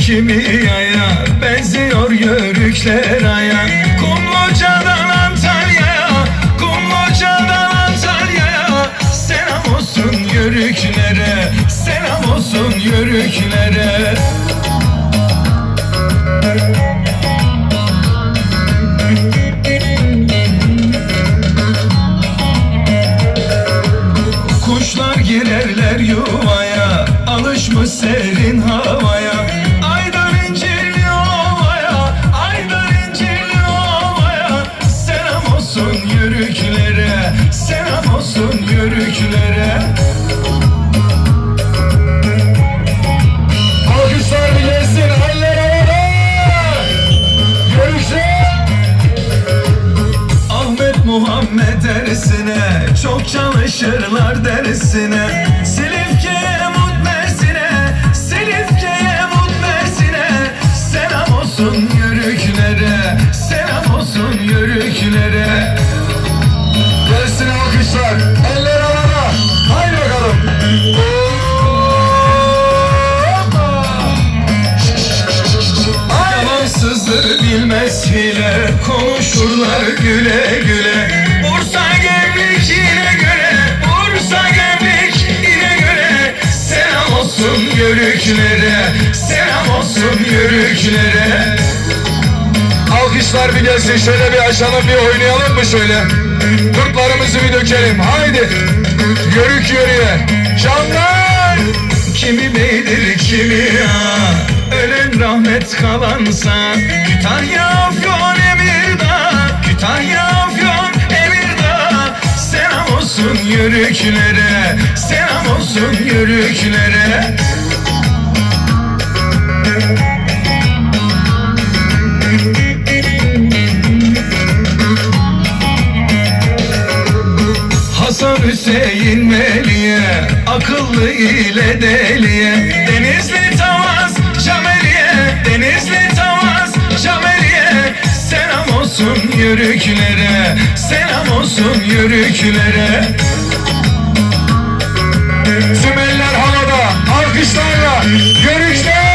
kimi yaya, benziyor yörükler aya. Kumluca'dan Antalya'ya, Kumluca'dan Antalya'ya, selam olsun yörüklere, selam olsun yörüklere. Kuşlar girerler yuvaya, alışmış serin havaya. Aydan incirli ovaya, aydan incirli ovaya, selam olsun yörüklere, selam olsun yörüklere. Alkışlar bir gelsin, eller havada. Yörükler. Ahmet Muhammed dersine, çok çalışırlar dersine. Silifke'ye Mut Mersin'e, Silifke'ye Mut Mersin'e, selam olsun yörüklere, selam olsun yörüklere. Gelsin alkışlar, eller havada. Haydi bakalım. Yalansızdır bilmez hile, konuşurlar güle güle. Bursa Gemlik ile göre, Bursa Gemlik ile göre, selam olsun yörüklere, selam olsun yörüklere. Alkışlar bir gelsin, şöyle bir açalım, bir oynayalım mı şöyle? Kurtlarımızı bir dökelim, haydi. Yörük yörüye, canlar. Kimi beydir kimi ya, ölen rahmet kalansa. Kütahya Afyon Emirdağ, Kütahya Afyon Emirdağ, selam olsun yörüklere, selam olsun yörüklere. Hasan Hüseyin Meliye, akıllı ile deliye. Denizli Tavas Cameliye, Denizli Tavas Cameliye, selam olsun yörüklere, selam olsun yörüklere. Sümeller havada, alkışlarla, yörükler.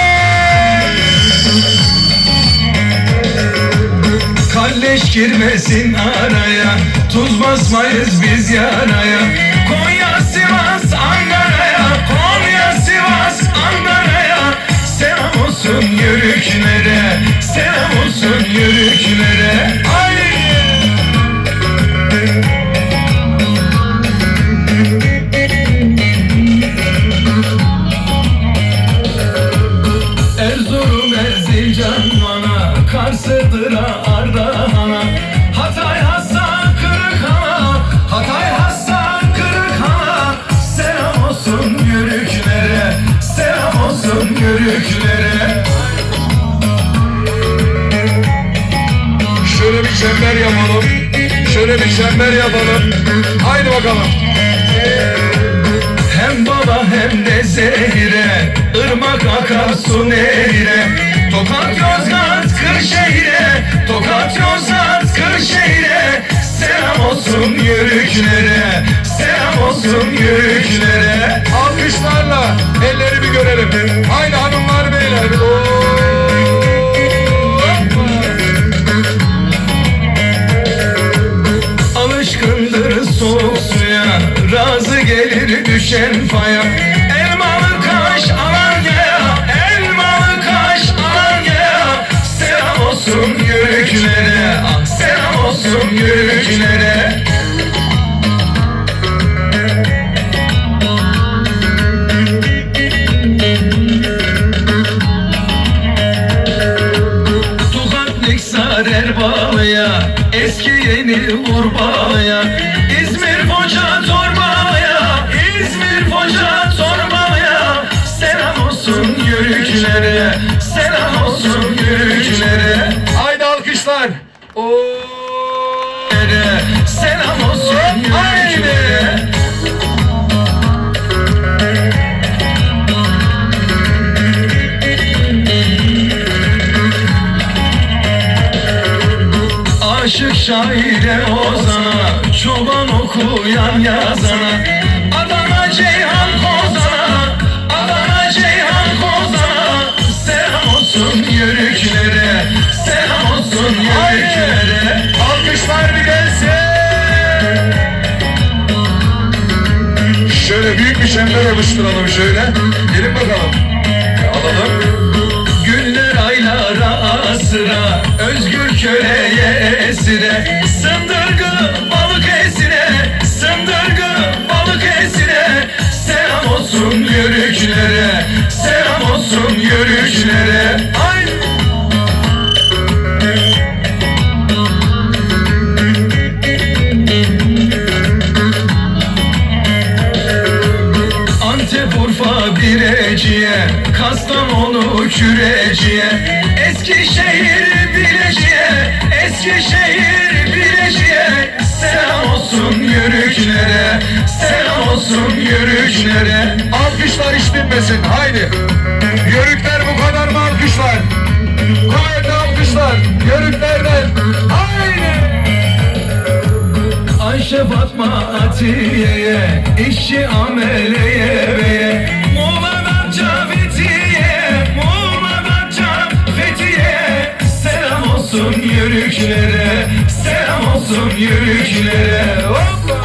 Kalleş girmesin araya, tuz basmayız biz yaraya. Konya Sivas Ankara'ya, Konya Sivas Ankara'ya, selam olsun yörüklere, selam olsun yörüklere. Haydi! Erzurum Erzincan Van'a, Kars Iğdır'a Ardahan'a, Hatay Hasan Kırıkhan'a, Hatay Hasan Kırıkhan'a, selam olsun yörüklere, selam olsun yörüklere. Şöyle bir çember yapalım, şöyle bir çember yapalım. Haydi bakalım. Hem baba hem de zehire, ırmak akarsu nehire. Tokat Yozgat Kırşehir'e, Tokat Yozgat Kırşehir'e, selam olsun yörüklere, selam olsun yörüklere. Alkışlarla elleri bir görelim. Haydi hanımlar beyler. Alışkındır soğuk suya, razı gelir düşen faya. Elmalı Kaş Alanya'ya, Elmalı Kaş Alanya'ya, selam olsun yörüklere, ah selam olsun yörüklere. Erbağlı'ya, eski yeni Urbalı'ya, İzmir Foça Torbalı'ya, İzmir Foça Torbalı'ya, selam olsun yörüklere, selam olsun yörüklere. Haydi alkışlar. Selam olsun yörüklere. Aşık şaire ozana, çoban okuyan yazana, Adana Ceyhan Kozana, Adana Ceyhan Kozana, selam olsun şöyle büyük bir çember oluşturalım şöyle. Gelin bakalım. Alalım. Günler aylara asıra, özgür köleye esire, sındırgı balık esire, sındırgı balık esire. Selam olsun yörüklere, selam olsun yörüklere. Ay! Antep, Urfa, Bireciye, Kastamonu, Küreciye, Eskişehir, Bileciye, Eskişehir, Bileciye. Selam olsun yörüklere, selam olsun yörüklere. Alkışlar hiç dinmesin. Haydi. Yörükler bu kadar mı alkışlar? Kuvvetli alkışlar. Yörüklerden. Haydi. Ayşe, Fatma, Atiye'ye, işçi ameleye beye, Muğla'dan Fethiye, Muğla'dan Fethiye. Selam olsun yörüklere, selam olsun yörüklere. Hoppa!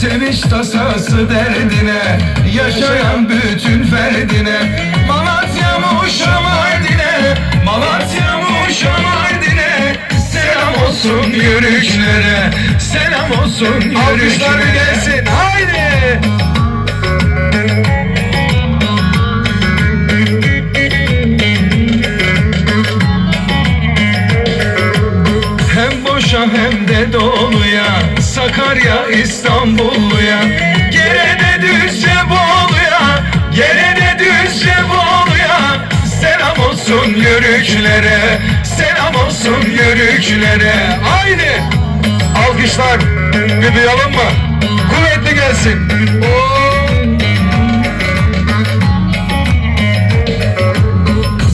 Sevinç tasası derdine, yaşayan bütün ferdine, Malatya, Muş'a, Mardin'e, Malatya, Muş'a, Mardin'e. Selam olsun yörüklere, selam olsun Alkışlar bir yörüklere. gelsin. Haydi. Hem boşa hem de doluya, Sakarya, İstanbulluya, Gerede, Düzce, Bolu'ya, Gerede, Düzce, Bolu'ya. Selam olsun yörüklere, selam olsun yörüklere. Haydi. Alkışlar. Bir duyalım mı? Kuvvetli gelsin.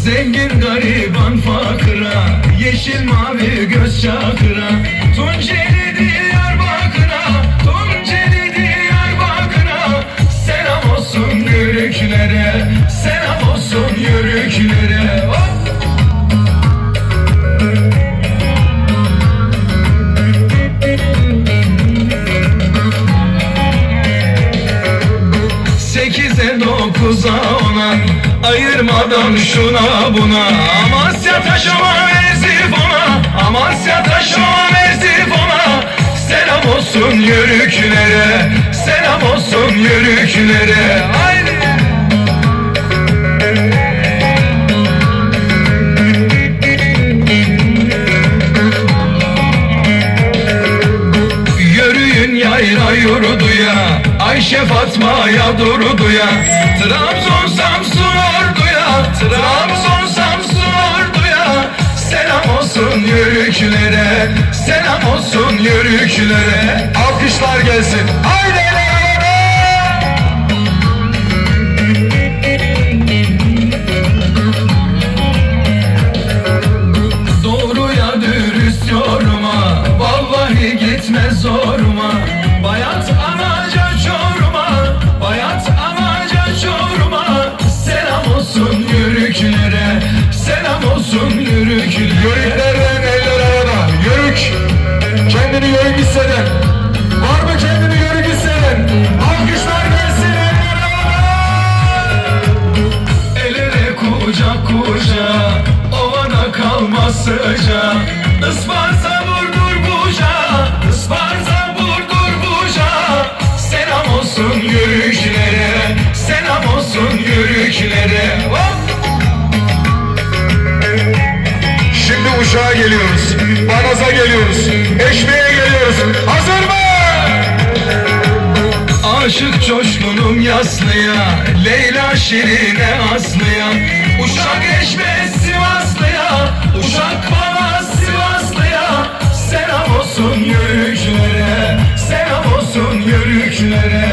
Zengin gariban fakıra, yeşil mavi göz çakıra, Tunceli Diyarbakır'a, Tunceli Diyarbakır'a. Selam olsun yörüklere, selam olsun yörüklere. Hop! Sekize, dokuza, ona, ayırmadan şuna buna. Amasya, Taşova, Merzifona, Amasya, Taşova, Merzifona. Selam olsun yörüklere, selam olsun yörüklere. Haydi! Yürüyün yayla yurduya, Ayşe, Fatma'ya, Durdu'ya, Trabzon, Samsun, Ordu'ya, Trabzon, Samsun, Ordu'ya. Selam olsun yörüklere, selam olsun yörüklere. Alkışlar gelsin. Haydi. Doğruya dürüst yorma, vallahi gitmez zoruma. Bayat anaca çoruma, bayat anaca çoruma. Selam olsun yörüklere, selam olsun yörüklere. Yörüklerden eller havada. Yörük. Kendini yörük hisseden. Var mı kendini yörük hisseden? Alkışlar gelsin. Eller havada. El ele kucak kucağa, ovada kalmaz sıcağı. Isparta, Burdur, Buca, Isparta, Burdur, Buca. Selam olsun yörüklere, selam olsun yörüklere. Hop! Şimdi Uşak'a geliyoruz. Banaz'a geliyoruz. Eşme'ye geliyoruz. Hazır mı? Aşık coşkunum Yaslı'ya, Leyla Şirin'e, Aslı'ya, Uşak, Eşme, Sivaslı'ya, Uşak, Bala, Sivaslı'ya. Selam olsun yörüklere, selam olsun yörüklere.